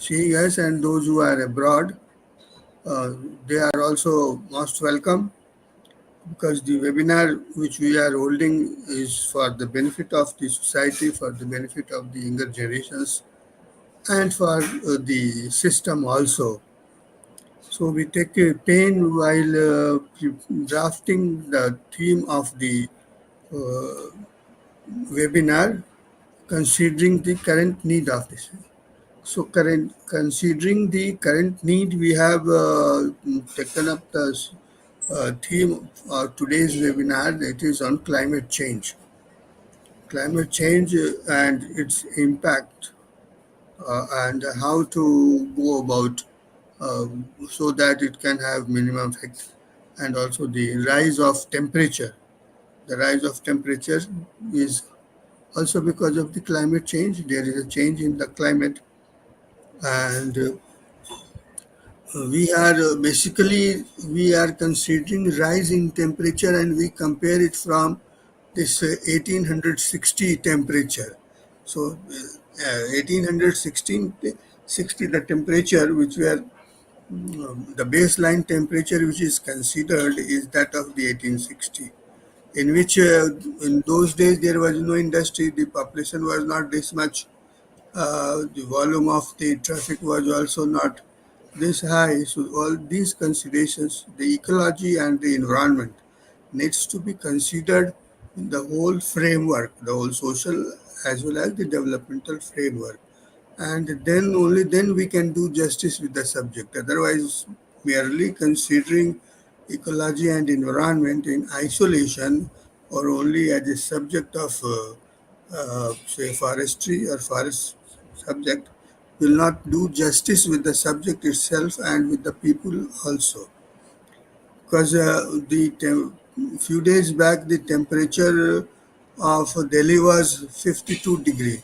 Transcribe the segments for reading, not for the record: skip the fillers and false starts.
seeing us, and those who are abroad, uh, they are also most welcome, because the webinar which we are holding is for the benefit of the society, for the benefit of the younger generations, and for the system also. So we take a pain while drafting the theme of the uh, webinar, considering the current need of this. So, considering the current need, we have taken up the theme of today's webinar, that is on climate change. Climate change and its impact, and how to go about, so that it can have minimum effect, and also the rise of temperature. The rise of temperature is also because of the climate change. There is a change in the climate, and we are basically we are considering rise in temperature, and we compare it from this 1860 temperature. So 1816 60, the temperature which were the baseline temperature which is considered is that of the 1860, in which in those days there was no industry, the population was not this much, the volume of the traffic was also not this high. So all these considerations, the ecology and the environment, needs to be considered in the whole framework, the whole social as well as the developmental framework. And then only then we can do justice with the subject. Otherwise, merely considering ecology and environment in isolation, or only as a subject of say forestry or forest subject, will not do justice with the subject itself and with the people also. Because few days back the temperature of Delhi was 52 degree,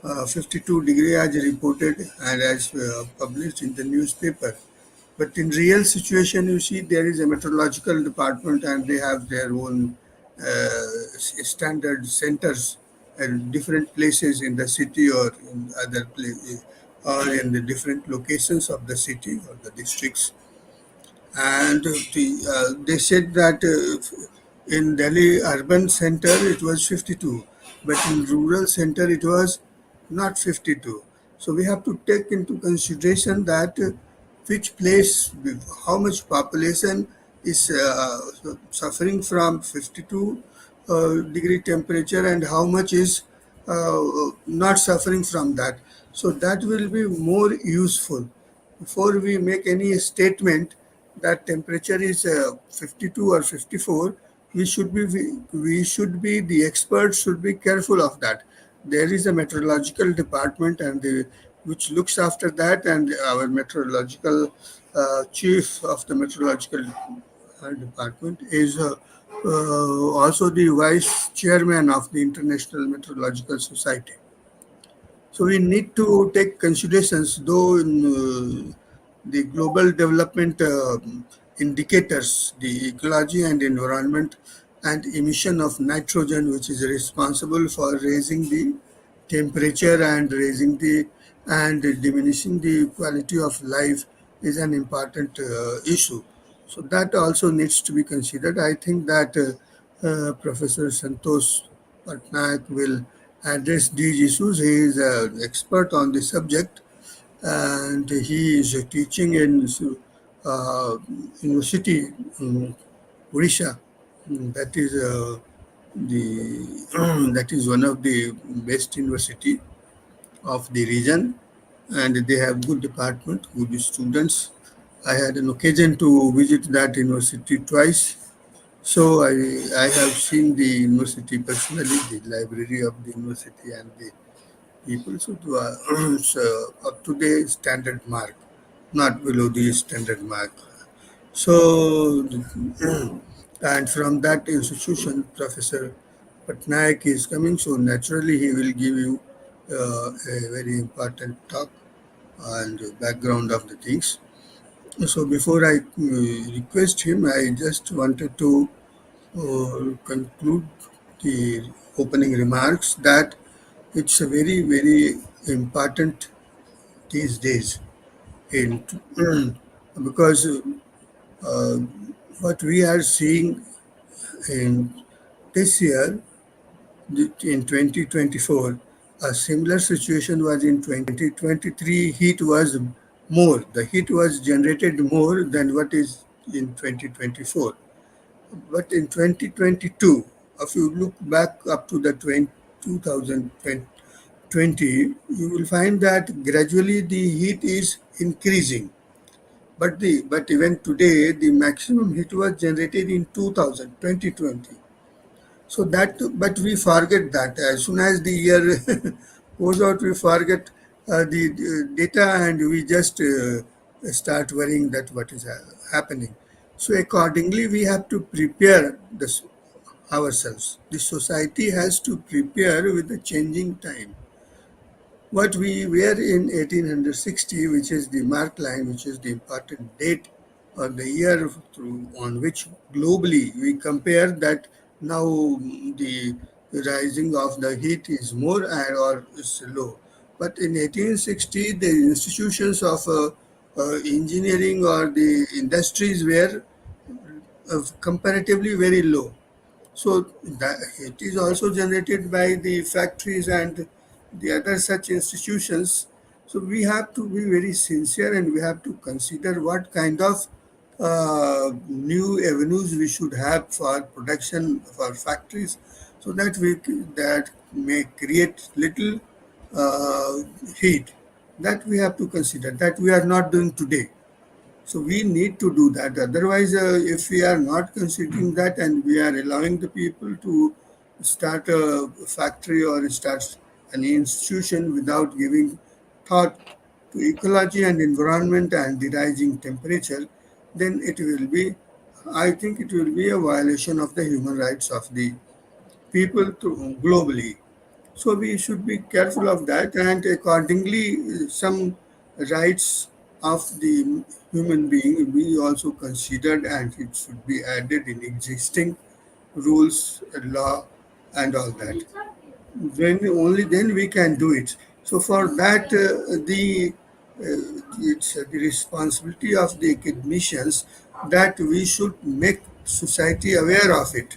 52 degree as reported and as published in the newspaper. But in real situation, you see, there is a meteorological department, and they have their own standard centers at different places in the city, or in other places, or in the different locations of the city or the districts. And they said that in Delhi urban center it was 52, but in rural center it was not 52. So we have to take into consideration that which place, how much population is suffering from 52 degree temperature, and how much is not suffering from that. So that will be more useful before we make any statement that temperature is 52 or 54. We should be the experts should be careful of that. There is a meteorological department, and which looks after that, and our meteorological chief of the meteorological department is also the vice chairman of the International Meteorological Society. So we need to take considerations, though in the global development indicators, the ecology and environment, and emission of nitrogen, which is responsible for raising the temperature and raising the and diminishing the quality of life, is an important issue. So that also needs to be considered. I think that Professor Santosh Patnaik will address these issues. He is an expert on the subject, and he is teaching in uh, university in Odisha. That is the that is one of the best university of the region, and they have good department, good students. I had an occasion to visit that university twice, so I have seen the university personally, the library of the university, and the people should so up to the standard mark, not below the standard mark. So, and from that institution, Professor Patnaik is coming, so naturally he will give you a very important talk and background of the things. So before I request him, I just wanted to conclude the opening remarks that it's a very, very important these days. In because uh, what we are seeing in this year, in 2024, a similar situation was in 2023. Heat was more. The heat was generated more than what is in 2024. But in 2022, if you look back up to the 2020, you will find that gradually the heat is increasing. But even today, the maximum heat was generated in 2020. So that, but we forget that as soon as the year goes out, we forget the data, and we just start worrying that what is happening. So accordingly, we have to prepare this ourselves. The society has to prepare with the changing time. What we were in 1860, which is the mark line, which is the important date or the year through on which globally we compare that now the rising of the heat is more or is low. But in 1860, the institutions of engineering or the industries were comparatively very low. So that it is also generated by the factories and the other such institutions. So we have to be very sincere, and we have to consider what kind of new avenues we should have for production for factories, so that that may create little uh, heat. That we have to consider. That we are not doing today. So we need to do that. Otherwise, if we are not considering that and we are allowing the people to start a factory or start an institution without giving thought to ecology and environment and the rising temperature, then it will be, I think it will be a violation of the human rights of the people globally. So we should be careful of that, and accordingly, some rights of the human being we also considered, and it should be added in existing rules, law, and all that. When only then we can do it. So for that, the it's the responsibility of the academicians that we should make society aware of it.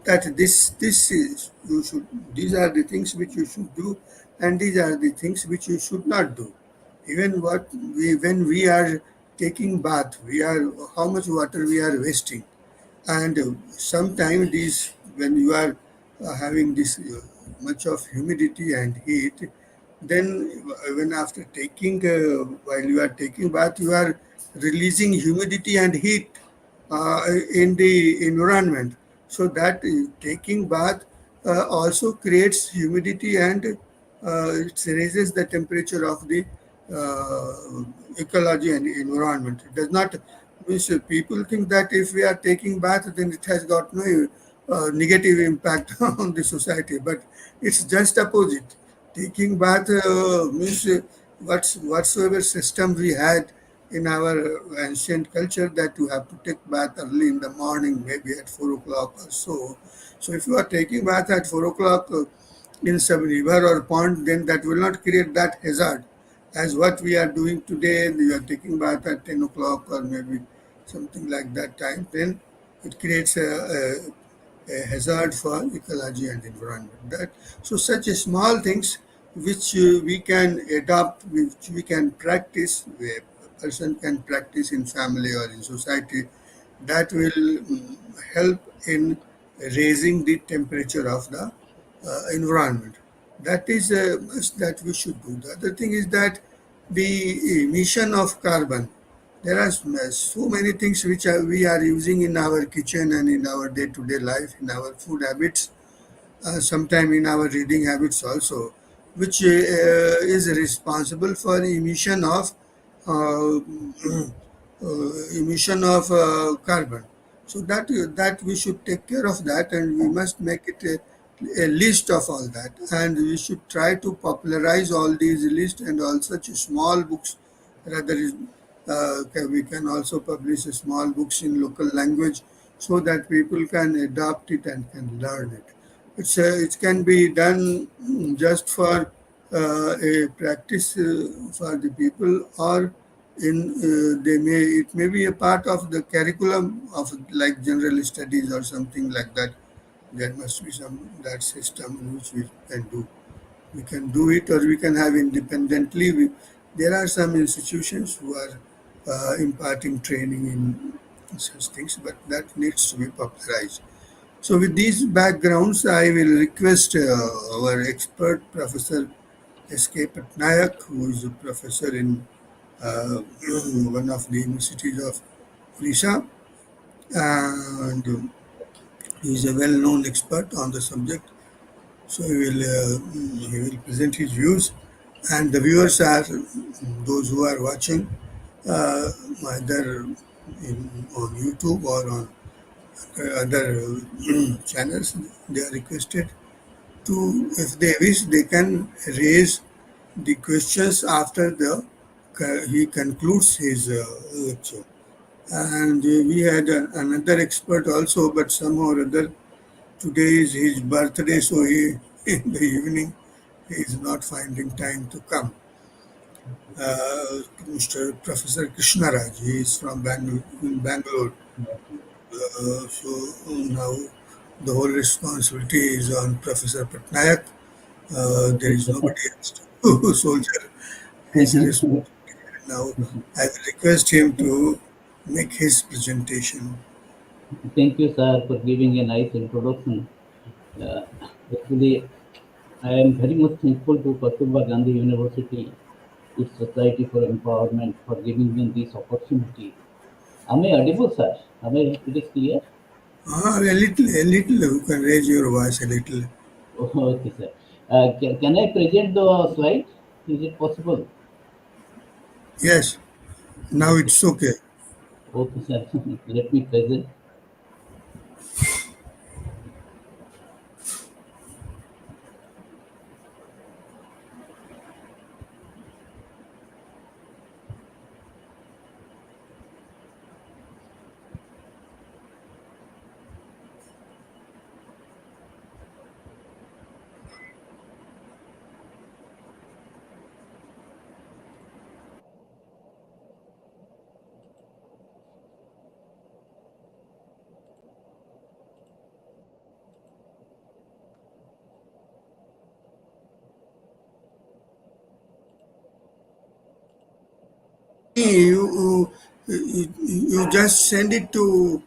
That this is you should these are the things which you should do, and these are the things which you should not do. Even what we when we are taking bath, we are how much water we are wasting, and sometimes these when you are having this much of humidity and heat, then when after taking while you are taking bath, you are releasing humidity and heat in the environment. So that taking bath also creates humidity, and it raises the temperature of the ecology and environment. It does not means people think that if we are taking bath, then it has got no negative impact on the society, but it's just opposite. Taking bath means whatsoever system we had in our ancient culture, that you have to take bath early in the morning, maybe at 4 o'clock or so. So if you are taking bath at 4 o'clock in some river or pond, then that will not create that hazard as what we are doing today. We are taking bath at 10 o'clock or maybe something like that time. Then it creates a hazard for ecology and environment. That so such a small things which we can adopt, which we can practice, where a person can practice in family or in society, that will help in raising the temperature of the environment. That is must that we should do. The other thing is that the emission of carbon. There are so many things which we are using in our kitchen and in our day-to-day life, in our food habits, sometime in our reading habits also, which is responsible for uh, emission of carbon. So that we should take care of that, and we must make it a list of all that, and we should try to popularize all these lists and all such small books. Rather, we can also publish small books in local language so that people can adopt it and can learn it. It can be done just for a practice for the people, or in they may it may be a part of the curriculum of like general studies or something like that. There must be some that system in which we can do. We can do it, or we can have independently. There are some institutions who are imparting training in such things, but that needs to be popularized. So, with these backgrounds, I will request our expert, Professor S.K. Patnaik, who is a professor in uh, one of the universities of Orissa, and he is a well-known expert on the subject. So he will present his views, and the viewers are those who are watching uh, either on YouTube or on other channels. They are requested to, if they wish, they can raise the questions after the he concludes his lecture. And we had another expert also, but somehow or other today is his birthday, so he in the evening he is not finding time to come. Mr. Professor Krishna Raj, he is from Bangalore. So now the whole responsibility is on Professor Patnaik. There is nobody else to soldier his responsibility. Now I will request him to make his presentation. Thank you, sir, for giving a nice introduction. Uh, Actually, I am very much thankful to Kasturba Gandhi University, its Society for Empowerment, for giving me this opportunity. Am I audible, sir? It is clear? A little, you can raise your voice a little. Okay, sir. Can I present the slide? Is it possible? Yes, now Okay, it's okay. okay, sir. Let me present. You just send it to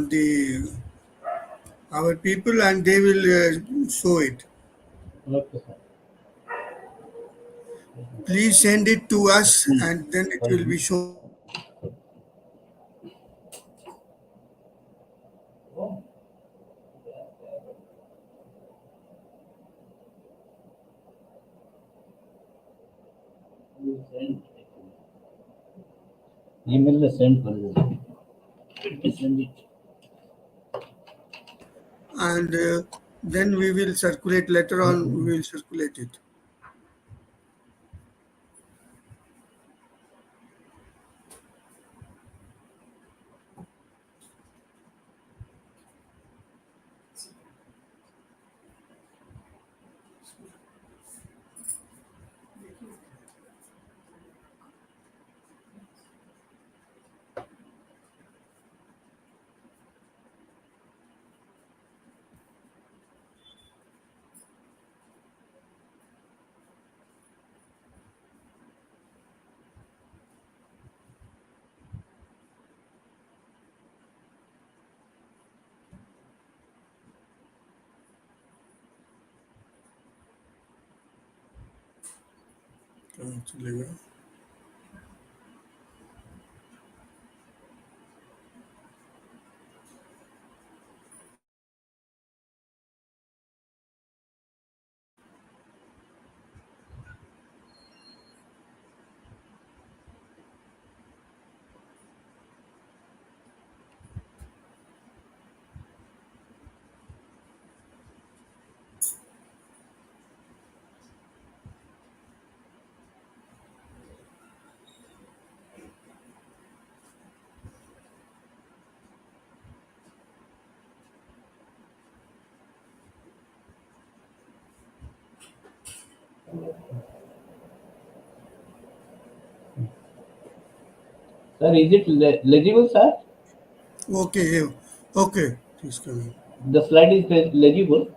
the our people, and they will show it. Okay, sir. Please send it to us, Hmm. and then it will Sorry. be shown. You send. Email the send for this. Let me send it. And then we will circulate later on. We will circulate it. Actually, Sir, is it legible, sir? Okay, okay, please come in. The slide is legible.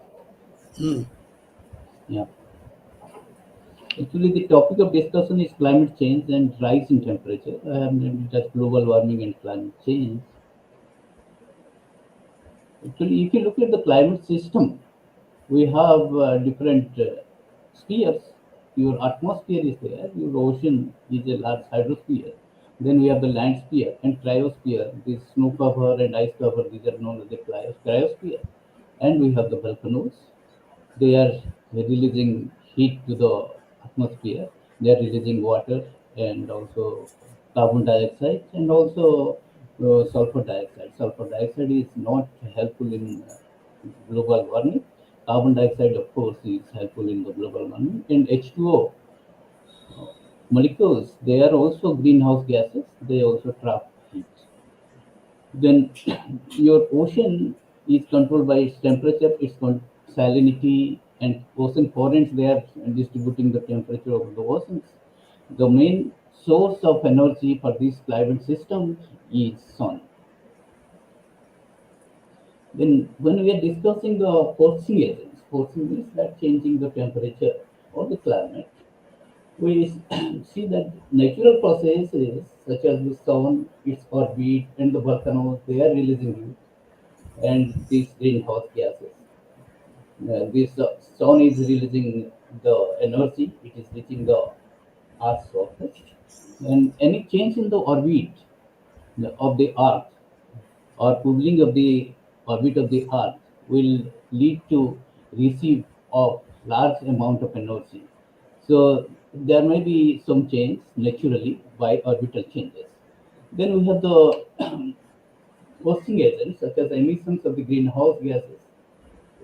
Hmm. Yeah. Actually, the topic of discussion is climate change and rise in temperature. I have named it as global warming and climate change. Actually, if you look at the climate system, we have different spheres. Your atmosphere is there, your ocean is a large hydrosphere. Then we have the land sphere and cryosphere. This snow cover and ice cover, these are known as the cryosphere. And we have the volcanoes. They are releasing heat to the atmosphere. They are releasing water and also carbon dioxide and also sulfur dioxide. Sulfur dioxide is not helpful in global warming. Carbon dioxide, of course, is helpful in the global warming. And H2O molecules, they are also greenhouse gases. They also trap heat. Then your ocean is controlled by its temperature, its salinity, and ocean currents. They are distributing the temperature of the oceans. The main source of energy for this climate system is sun. Then when we are discussing the forcing agents, forcing means that changing the temperature or the climate, we see that natural processes such as the sun, its orbit, and the volcanoes, they are releasing heat and these greenhouse gases. This sun is releasing the energy, it is reaching the Earth's surface, and any change in the orbit of the Earth or cooling of the orbit of the Earth will lead to receive of large amount of energy. So there may be some change naturally by orbital changes. Then we have the forcing agents such as emissions of the greenhouse gases,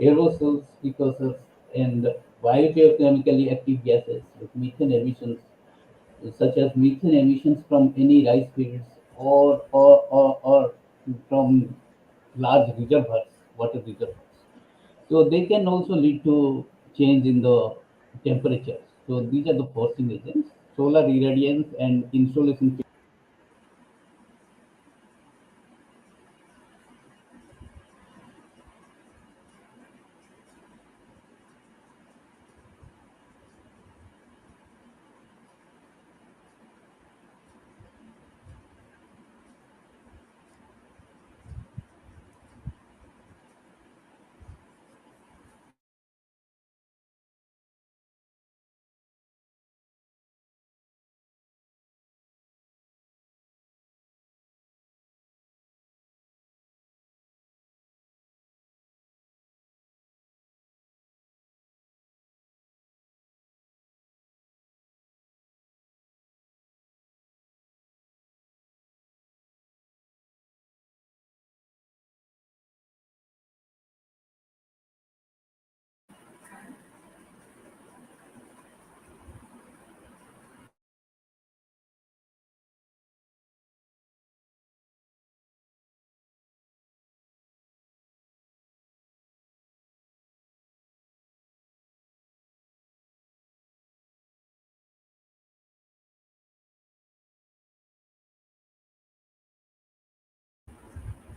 aerosols, precursors, and biogeochemically active gases like methane emissions, such as methane emissions from any rice fields or from large reservoirs, water reservoirs. So they can also lead to change in the temperature. So these are the forcing agents. Solar irradiance and insolation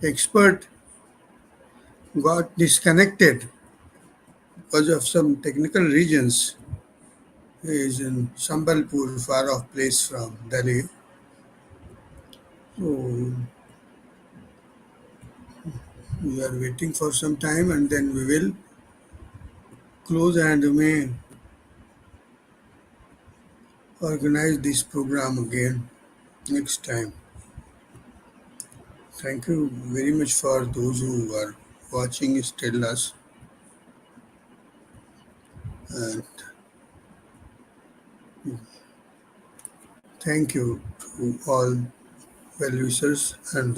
Expert got disconnected because of some technical reasons. He is in Sambalpur, far off place from Delhi. So we are waiting for some time and then we will close and may organize this program again next time. Thank you very much for those who are watching still us, and thank you to all well wishers and